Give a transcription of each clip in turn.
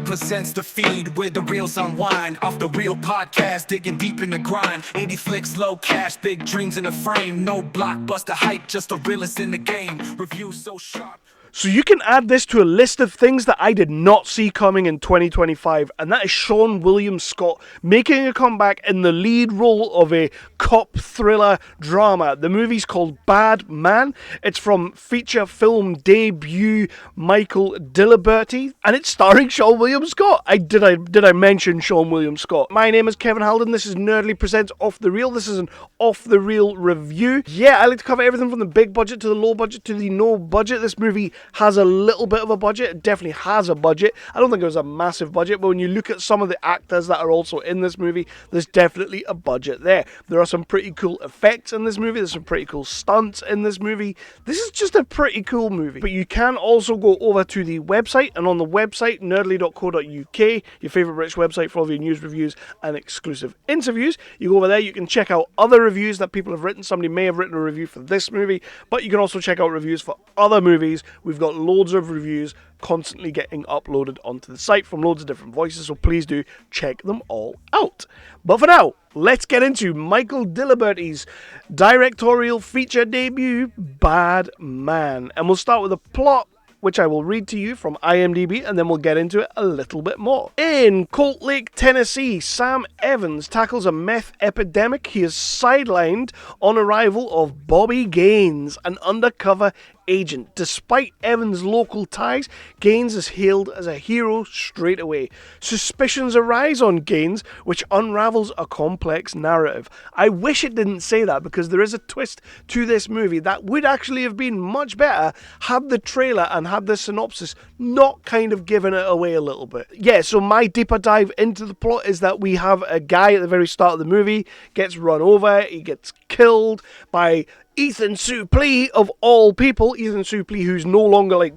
presents the feed where the reels unwind. Off the real podcast, digging deep in the grind. 80 flicks, low cash, big dreams in a frame. No blockbuster hype, just the realest in the game. Reviews so sharp. So you can add this to a list of things that I did not see coming in 2025, and that is Seann William Scott making a comeback in the lead role of a cop thriller drama. The movie's called Bad Man. It's from feature film debut Michael Diliberti, and it's starring Seann William Scott. Did I mention Seann William Scott? My name is Kevin Halden. This is Nerdly Presents Off the Reel. This is an Off the Reel review. Yeah, I like to cover everything from the big budget to the low budget to the no budget. This movie has a little bit of a budget. It definitely has a budget. I don't think it was a massive budget, but when you look at some of the actors that are also in this movie, there's definitely a budget there. There are some pretty cool effects in this movie. There's some pretty cool stunts in this movie. This is just a pretty cool movie. But you can also go over to the website, and on the website, nerdly.co.uk, your favourite British website for all of your news, reviews, and exclusive interviews. You go over there, you can check out other reviews that people have written. Somebody may have written a review for this movie, but you can also check out reviews for other movies. We've got loads of reviews constantly getting uploaded onto the site from loads of different voices, so please do check them all out. But for now, let's get into Michael Diliberti's directorial feature debut, Bad Man. And we'll start with the plot, which I will read to you from IMDb, and then we'll get into it a little bit more. In Colt Lake, Tennessee, Sam Evans tackles a meth epidemic. He is sidelined on arrival of Bobby Gaines, an undercover agent. Despite Evans' local ties, Gaines is hailed as a hero straight away. Suspicions arise on Gaines, which unravels a complex narrative. I wish it didn't say that, because there is a twist to this movie that would actually have been much better had the trailer and had the synopsis not kind of given it away a little bit. Yeah, so my deeper dive into the plot is that we have a guy at the very start of the movie gets run over, he gets killed by Ethan Suplee, of all people. Ethan Suplee, who's no longer like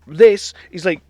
this, he's like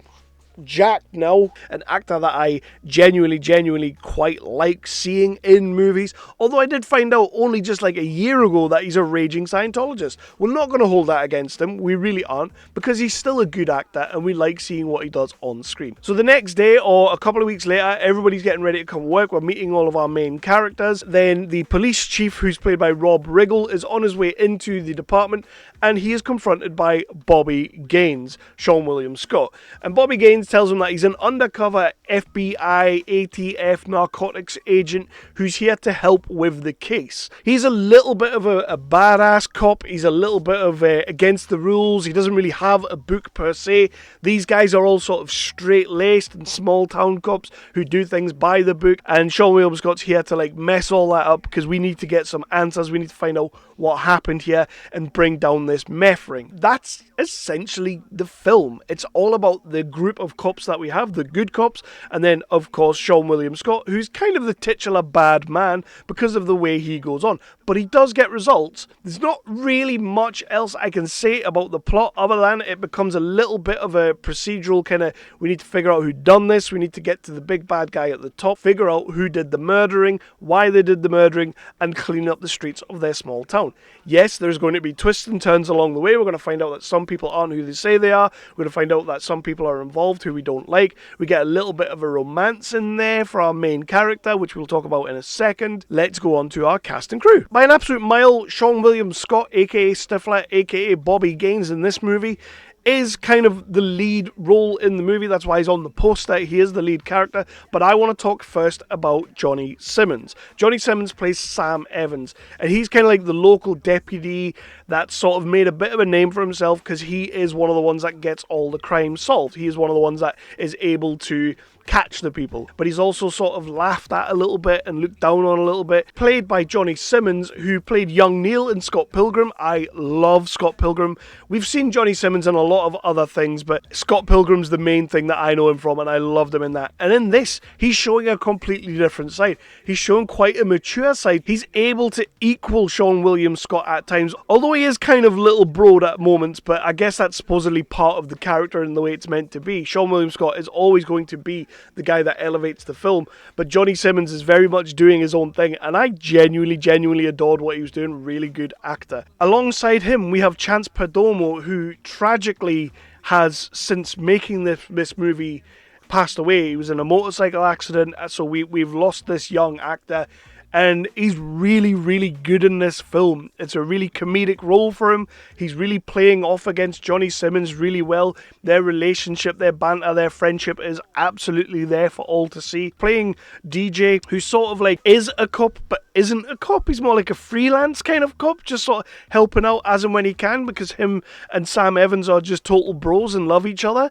Jack now, an actor that I genuinely quite like seeing in movies, although I did find out only just like a year ago that he's a raging Scientologist. We're not going to hold that against him, we really aren't, because he's still a good actor and we like seeing what he does on screen. So the next day, or a couple of weeks later, everybody's getting ready to come work. We're meeting all of our main characters. Then the police chief, who's played by Rob Riggle, is on his way into the department, and he is confronted by Bobby Gaines, Seann William Scott. And Bobby Gaines tells him that he's an undercover FBI, ATF narcotics agent who's here to help with the case. He's a little bit of a badass cop. He's a little bit of against the rules. He doesn't really have a book per se. These guys are all sort of straight-laced and small-town cops who do things by the book, and Seann William Scott's here to like mess all that up, because we need to get some answers. We need to find out what happened here and bring down this meth ring. That's essentially the film. It's all about the group of cops that we have, the good cops, and then of course Seann William Scott, who's kind of the titular bad man because of the way he goes on. But he does get results. There's not really much else I can say about the plot other than it becomes a little bit of a procedural kind of, we need to figure out who done this, we need to get to the big bad guy at the top, figure out who did the murdering, why they did the murdering, and clean up the streets of their small town. Yes, there's going to be twists and turns along the way. We're going to find out that some people aren't who they say they are. We're going to find out that some people are involved who we don't like. We get a little bit of a romance in there for our main character, which we'll talk about in a second. Let's go on to our cast and crew. By an absolute mile, Seann William Scott, aka Stifler, aka Bobby Gaines in this movie, is kind of the lead role in the movie. That's why he's on the poster. He is the lead character. But I want to talk first about Johnny Simmons. Johnny Simmons plays Sam Evans, and he's kind of like the local deputy that sort of made a bit of a name for himself, because he is one of the ones that gets all the crimes solved. He is one of the ones that is able to catch the people, but he's also sort of laughed at a little bit and looked down on a little bit. Played by Johnny Simmons, who played young Neil in Scott Pilgrim. I love Scott Pilgrim. We've seen Johnny Simmons in a lot of other things, but Scott Pilgrim's the main thing that I know him from, and I loved him in that. And in this, he's showing a completely different side. He's showing quite a mature side. He's able to equal Seann William Scott at times, although he is kind of little broad at moments, but I guess that's supposedly part of the character and the way it's meant to be. Seann William Scott is always going to be the guy that elevates the film, but Johnny Simmons is very much doing his own thing, and I genuinely adored what he was doing. Really good actor. Alongside him, we have Chance Perdomo, who tragically has, since making this movie, passed away. He was in a motorcycle accident, so we've lost this young actor. And he's really, really good in this film. It's a really comedic role for him. He's really playing off against Johnny Simmons really well. Their relationship, their banter, their friendship is absolutely there for all to see. Playing DJ, who sort of like is a cop, but isn't a cop. He's more like a freelance kind of cop, just sort of helping out as and when he can, because him and Sam Evans are just total bros and love each other.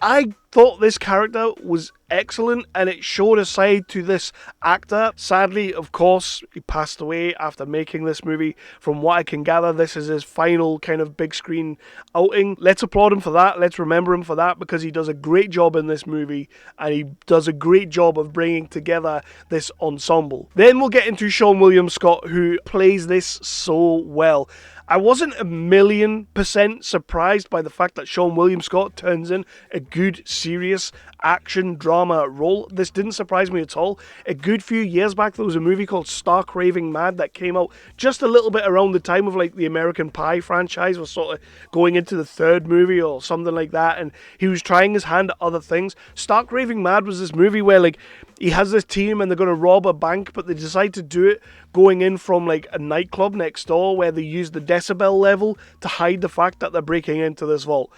I thought this character was excellent, and it showed a side to this actor. Sadly, of course, he passed away after making this movie. From what I can gather, this is his final kind of big screen outing. Let's applaud him for that. Let's remember him for that, because he does a great job in this movie, and he does a great job of bringing together this ensemble. Then we'll get into Seann William Scott, who plays this so well. I wasn't 1,000,000% surprised by the fact that Seann William Scott turns in a good, serious action drama role. This didn't surprise me at all. A good few years back, there was a movie called Stark Raving Mad that came out just a little bit around the time of like the American Pie franchise was sort of going into the third movie or something like that, and he was trying his hand at other things. Stark Raving Mad was this movie where like he has this team and they're going to rob a bank, but they decide to do it going in from like a nightclub next door where they use the decibel level to hide the fact that they're breaking into this vault.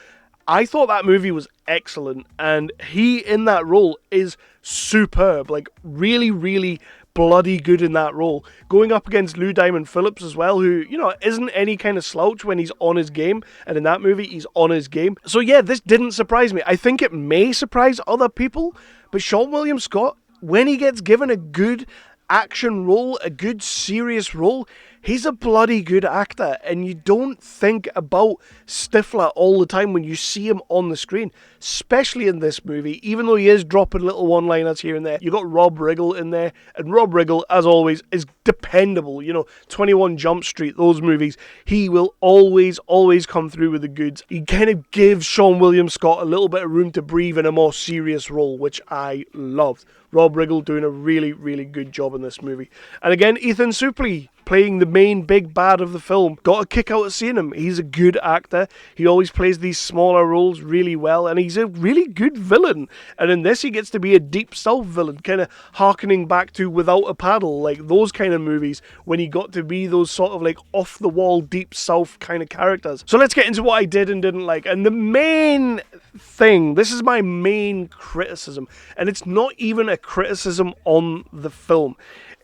I thought that movie was excellent, and he in that role is superb, like really, really bloody good in that role. Going up against Lou Diamond Phillips as well, who, you know, isn't any kind of slouch when he's on his game, and in that movie he's on his game. So yeah, this didn't surprise me. I think it may surprise other people, but Seann William Scott, when he gets given a good action role, a good serious role, he's a bloody good actor, and you don't think about Stifler all the time when you see him on the screen, especially in this movie, even though he is dropping little one-liners here and there. You got Rob Riggle in there, and Rob Riggle, as always, is dependable. You know, 21 Jump Street, those movies, he will always come through with the goods. He kind of gives Seann William Scott a little bit of room to breathe in a more serious role, which I loved. Rob Riggle doing a really, really good job in this movie. And again, Ethan Suplee playing the main big bad of the film. Got a kick out of seeing him. He's a good actor. He always plays these smaller roles really well, and he's a really good villain. And in this, he gets to be a deep south villain, kind of harkening back to Without a Paddle, like those kind of movies, when he got to be those sort of like off-the-wall, deep south kind of characters. So let's get into what I did and didn't like. And the main thing, this is my main criticism, and it's not even a criticism on the film.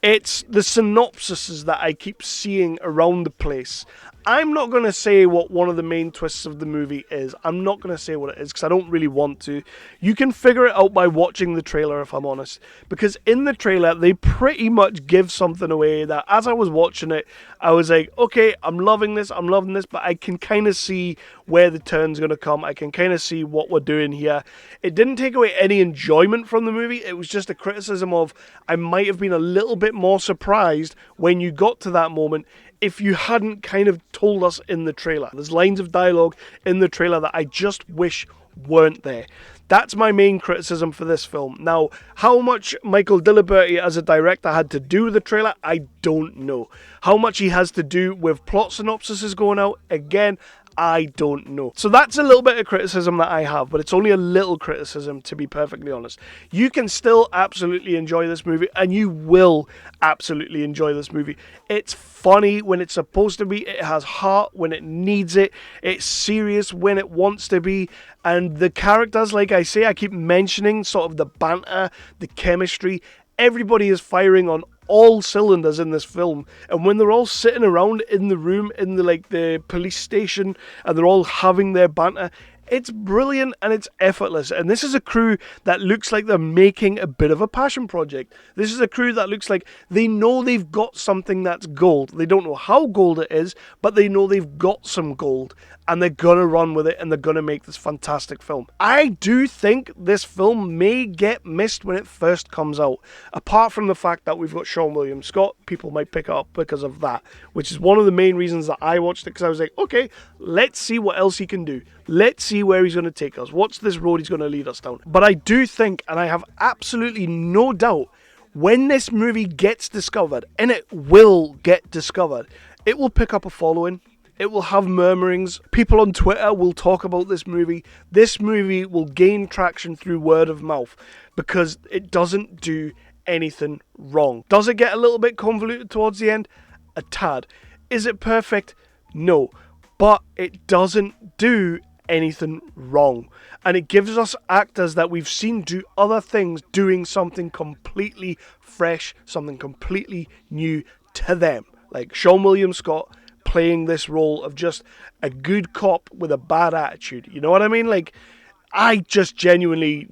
It's the synopsises that I keep seeing around the place. I'm not going to say what one of the main twists of the movie is. I'm not going to say what it is because I don't really want to. You can figure it out by watching the trailer, if I'm honest. Because in the trailer, they pretty much give something away that as I was watching it, I was like, okay, I'm loving this, but I can kind of see where the turn's going to come. I can kind of see what we're doing here. It didn't take away any enjoyment from the movie. It was just a criticism of I might have been a little bit more surprised when you got to that moment if you hadn't kind of told us in the trailer. There's lines of dialogue in the trailer that I just wish weren't there. That's my main criticism for this film. Now, how much Michael Diliberti as a director had to do with the trailer, I don't know. How much he has to do with plot synopsises going out, again, I don't know. So that's a little bit of criticism that I have, but it's only a little criticism, to be perfectly honest. You can still absolutely enjoy this movie, and you will absolutely enjoy this movie. It's funny when it's supposed to be, it has heart when it needs it, it's serious when it wants to be, and the characters, like I say, I keep mentioning sort of the banter, the chemistry, everybody is firing on all cylinders in this film, and when they're all sitting around in the room in the police station and they're all having their banter, it's brilliant and it's effortless. And this is a crew that looks like they're making a bit of a passion project. This is a crew that looks like they know they've got something that's gold. They don't know how gold it is, but they know they've got some gold, and they're gonna run with it, and they're gonna make this fantastic film. I do think this film may get missed when it first comes out. Apart from the fact that we've got Seann William Scott, people might pick it up because of that, which is one of the main reasons that I watched it, because I was like, okay, let's see what else he can do. Let's see where he's going to take us. What's this road he's going to lead us down? But I do think, and I have absolutely no doubt, when this movie gets discovered, and it will get discovered, it will pick up a following. It will have murmurings. People on Twitter will talk about this movie. This movie will gain traction through word of mouth because it doesn't do anything wrong. Does it get a little bit convoluted towards the end? A tad. Is it perfect? No. But it doesn't do anything wrong. And it gives us actors that we've seen do other things doing something completely fresh, something completely new to them. Like Seann William Scott playing this role of just a good cop with a bad attitude. You know what I mean? Like, I just genuinely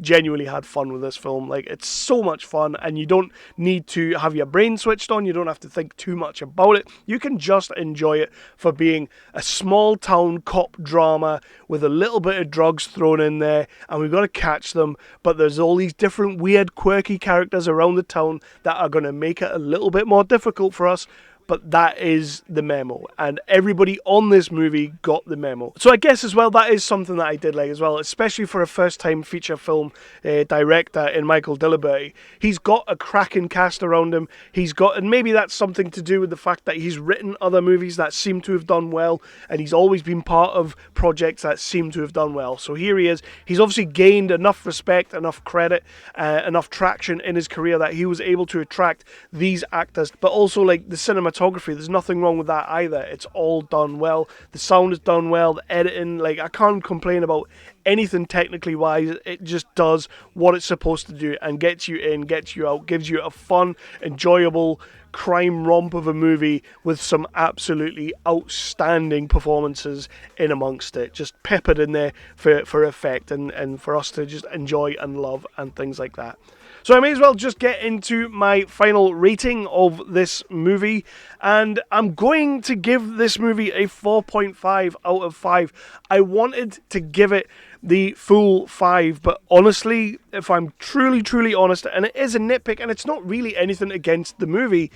had fun with this film. Like, it's so much fun, and you don't need to have your brain switched on. You don't have to think too much about it. You can just enjoy it for being a small town cop drama with a little bit of drugs thrown in there, and we've got to catch them. But there's all these different weird, quirky characters around the town that are going to make it a little bit more difficult for us. But that is the memo, and everybody on this movie got the memo. So I guess as well, that is something that I did like as well, especially for a first-time feature film director in Michael Diliberti. He's got a cracking cast around him. And maybe that's something to do with the fact that he's written other movies that seem to have done well, and he's always been part of projects that seem to have done well. So here he is. He's obviously gained enough respect, enough credit, enough traction in his career that he was able to attract these actors, but also like the cinematography. There's nothing wrong with that either. It's all done well. The sound is done well. The editing, like, I can't complain about anything technically wise. It just does what it's supposed to do and gets you in, gets you out, gives you a fun, enjoyable crime romp of a movie with some absolutely outstanding performances in amongst it, just peppered in there for effect and for us to just enjoy and love and things like that. So I may as well just get into my final rating of this movie, and I'm going to give this movie a 4.5 out of 5. I wanted to give it the full 5, but honestly, if I'm truly honest, and it is a nitpick, and it's not really anything against the movie,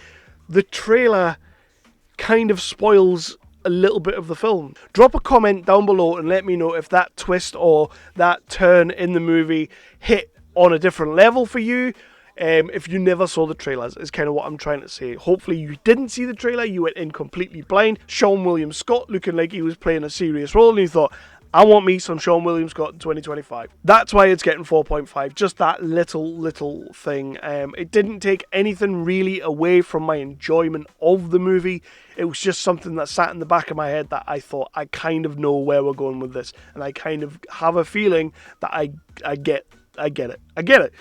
the trailer kind of spoils a little bit of the film. Drop a comment down below and let me know if that twist or that turn in the movie hit on a different level for you. If you never saw the trailers, is kind of what I'm trying to say. Hopefully you didn't see the trailer, you went in completely blind. Seann William Scott looking like he was playing a serious role, and you thought, I want me some Seann William Scott in 2025. That's why it's getting 4.5. Just that little thing. It didn't take anything really away from my enjoyment of the movie. It was just something that sat in the back of my head that I thought, I kind of know where we're going with this, and I kind of have a feeling that I get it.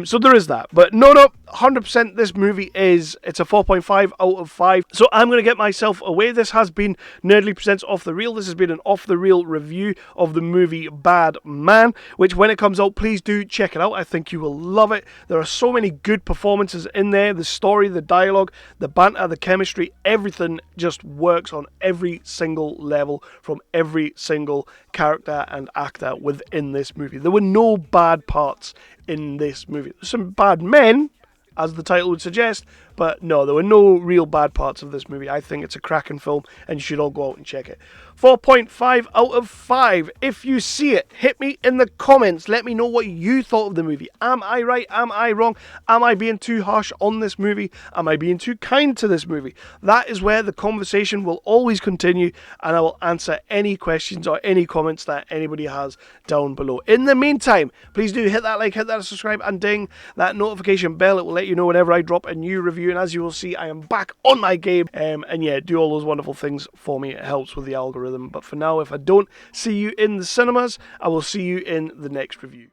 So there is that. But no, 100% this movie it's a 4.5 out of 5. So I'm going to get myself away. This has been Nerdly Presents Off the Reel. This has been an Off the Reel review of the movie Bad Man, which when it comes out, please do check it out. I think you will love it. There are so many good performances in there. The story, the dialogue, the banter, the chemistry, everything just works on every single level from every single character and actor within this movie. There were no bad parts in this movie. There's some bad men, as the title would suggest, but no, there were no real bad parts of this movie. I think it's a cracking film, and you should all go out and check it. 4.5 out of 5. If you see it, hit me in the comments. Let me know what you thought of the movie. Am I right? Am I wrong? Am I being too harsh on this movie? Am I being too kind to this movie? That is where the conversation will always continue, and I will answer any questions or any comments that anybody has down below. In the meantime, please do hit that like, hit that subscribe, and ding that notification bell. It will let you know whenever I drop a new review, and as you will see, I am back on my game. And yeah, do all those wonderful things for me. It helps with the algorithm. But for now, if I don't see you in the cinemas, I will see you in the next review.